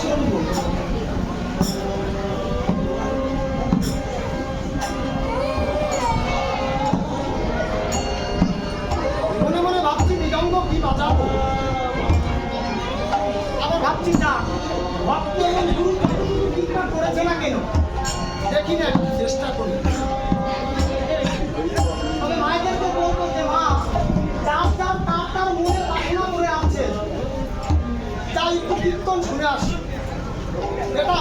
শুনবো। মনে মনে ভাবছি মৃদঙ্গ কি বাজাবো, আবার ভাবছি না ভক্ত এবং গুরু কতটুকু ঠিকঠাক করেছে না কেন, দেখি না একটু চেষ্টা করি। তবে মায়েদেরকে বলবো যে মা, যার যার তার তার মনে বাসনা করে আছে, তাই একটু কীর্তন শুনে আসি। এটা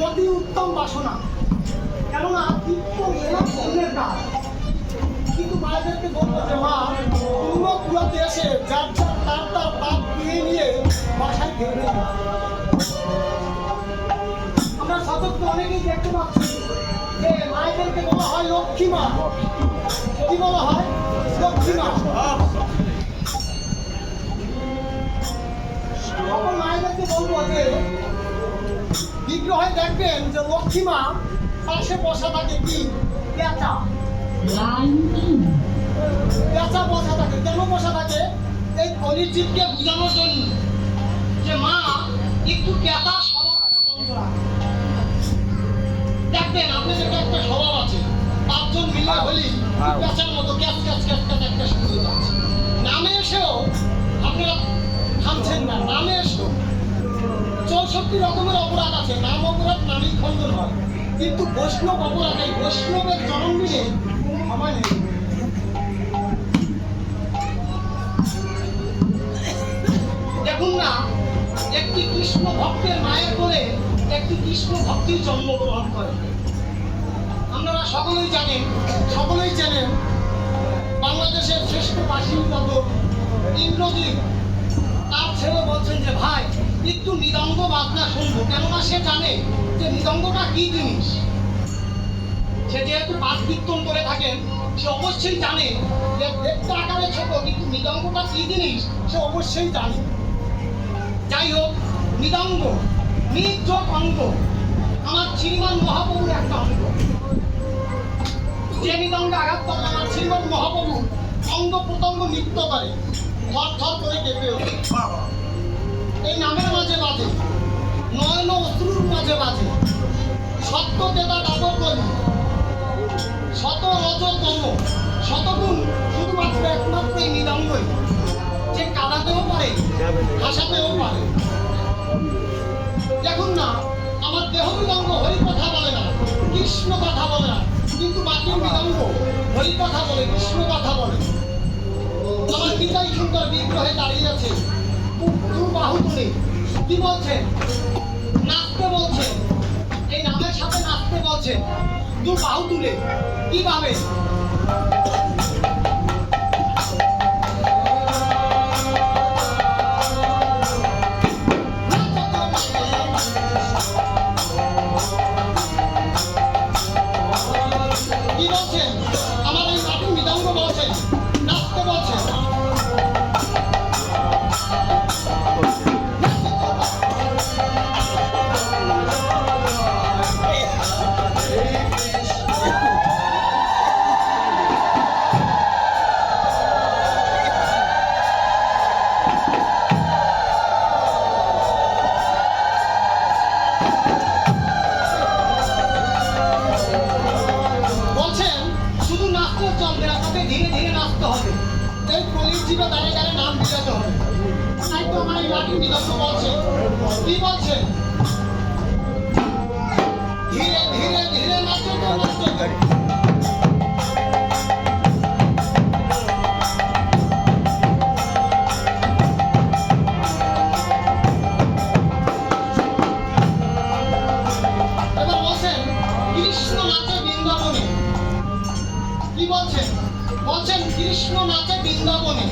অতি উত্তম বাসনা, কেননা কীর্তন এলাম অন্যের কাজ। কিন্তু মায়েদেরকে বলবো যে মা, পুরো পুরো দেশে যার যার তার তার পাপ নিয়ে নিয়ে বাসায় ফিরবে না। আমরা সতর্ক অনেকেই দেখতে পাচ্ছি যে মায়েদেরকে বলা হয় লক্ষ্মী মা। কি বলা হয়? লক্ষ্মী মা। তখন মায়েদেরকে বলবো যে বিগ্রহে দেখবেন যে লক্ষ্মী মা পাশে বসা থাকে কি পেঁচা। পেঁচা বসা থাকে। কেন বসা থাকে? এই কলিজীবকে বোঝানোর জন্য যে মা একটু পেঁচা স্বভাবটা বন্ধ রাখে। দেখবেন আপনাদের একটা স্বভাব আছে, পাঁচজন মিলে বলি পেঁচার মতো ক্যাচ ক্যাচ ক্যাচ ক্যাচ একটা শুরু যাচ্ছে। নামে এসেও আপনারা থামছেন না, নামে এসেও 64 রকমের অপরাধ আছে। নাম অপরাধ নামই খণ্ডন হয়, কিন্তু বৈষ্ণব অপরাধ এই বৈষ্ণবের জন্ম নিয়ে ক্ষমা নেই। দেখুন না, একটি কৃষ্ণ ভক্তের মায়ের কোলে একটি কৃষ্ণ ভক্তির জন্মগ্রহণ করে। আপনারা সকলেই জানেন বাংলাদেশের শ্রেষ্ঠ বাসিন্দা ইন্দ্রজিৎ তার ছেলে বলছেন যে ভাই একটু মৃদঙ্গ বাজনা শুনবো, কেননা সে জানে যে মৃদঙ্গটা কি জিনিস। সে যেহেতু পাঠ কীর্তন করে থাকেন, সে অবশ্যই জানে যে দেখতে আকারে ছোট, কিন্তু মৃদঙ্গটা কি জিনিস সে অবশ্যই জানে। যাই হোক, মৃদঙ্গ নিজ অঙ্গ, আমার শ্রীমান মহাপ্রভুর একটা অঙ্গ। যে মৃদঙ্গে আঘাত করলে আমার শ্রীমান মহাপ্রভু অঙ্গ প্রত্যঙ্গ নৃত্য করে, থর থর করে কেঁপে ওঠে। এই নামের মাঝে বাজে, নয়ন অশ্রুর মাঝে বাজে, সত্য তেতা দাবর করি, শত রজতম শতগুণ শুধুমাত্র একমাত্র এই মৃদঙ্গই, যে কাঁদাতেও পারে হাসাতেও পারে। দেখুন না, আমার দেহ মৃদঙ্গ হরি কথা বলে না, কৃষ্ণ কথা বলে না, কিন্তু বাকি মৃদঙ্গ হরি কথা বলে, কৃষ্ণ কথা বলে। আমার পিতাই সুন্দর বিগ্রহে দাঁড়িয়ে আছে, বাহু তুলে কি বলছেন? নাচতে বলছেন, এই নামের সাথে নাচতে বলছেন, দু বাহু তুলে কিভাবে? কি বলছেন? আমার এই মাটি মৃদঙ্গ বলছেন, নাচতে বলছেন। জীবে দাঁড়ে দাঁড়ে নাম বিলাতে হবে। তাই তো আমার এই মাটির মৃদঙ্গ বলছে, কি বলছে? ধীরে ধীরে ধীরে নাচো তো নাচো। এবার বলছেন কৃষ্ণ নাচে বৃন্দাবনে। কি বলছেন? বলছেন কৃষ্ণ নাচে বৃন্দাবনে।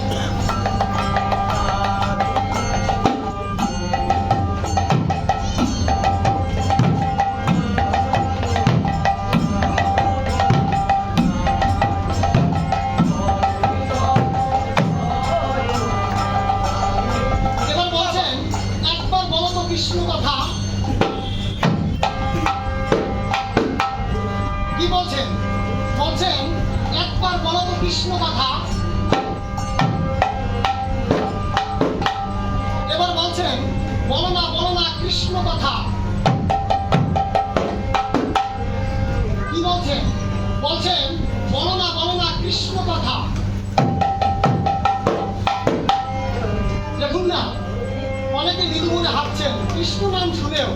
কৃষ্ণ নাম শুনেও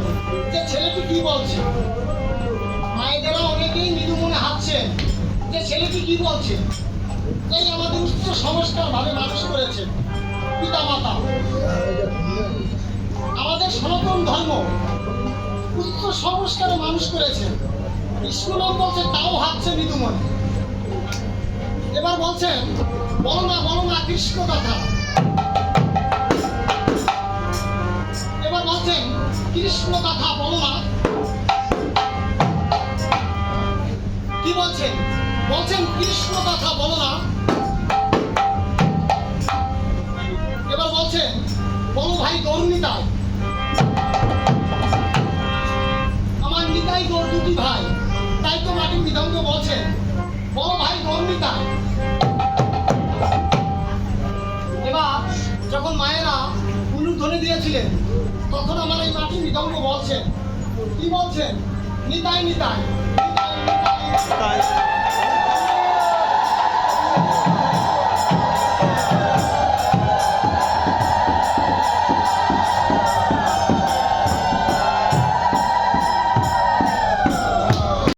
যে ছেলেটি কি বলছে, মায়েদেরা অনেকেই মৃদু মনে হাসছেন যে ছেলেটি কি বলছে। এই আমাদের উচ্চ সংস্কার ভাবে মানুষ করেছে পিতা মাতা, আমাদের সনাতন ধর্ম উচ্চ সংস্কারে মানুষ করেছে। কৃষ্ণ নাম বলছে তাও হাসছে মৃদু মনে। এবার বলছেন বলো না কৃষ্ণ কথা। এবার বলছেন কৃষ্ণ কথা বলো না। কি বলছেন? বলছেন কৃষ্ণ কথা বলো না। এবার বলছেন বলো ভাই গৌর নিতাই। আমার নিতাই গৌর দুটি ভাই, তাই তো মাটির মৃদঙ্গ বলছেন বলো ভাই গৌর নিতাই। এবার যখন মায়েরা উলুধ্বনি দিয়েছিলেন তখন আমার এই মাটির মৃদঙ্গ বলছেন, কি বলছেন? নিতাই নিতাই নিতাই নিতাই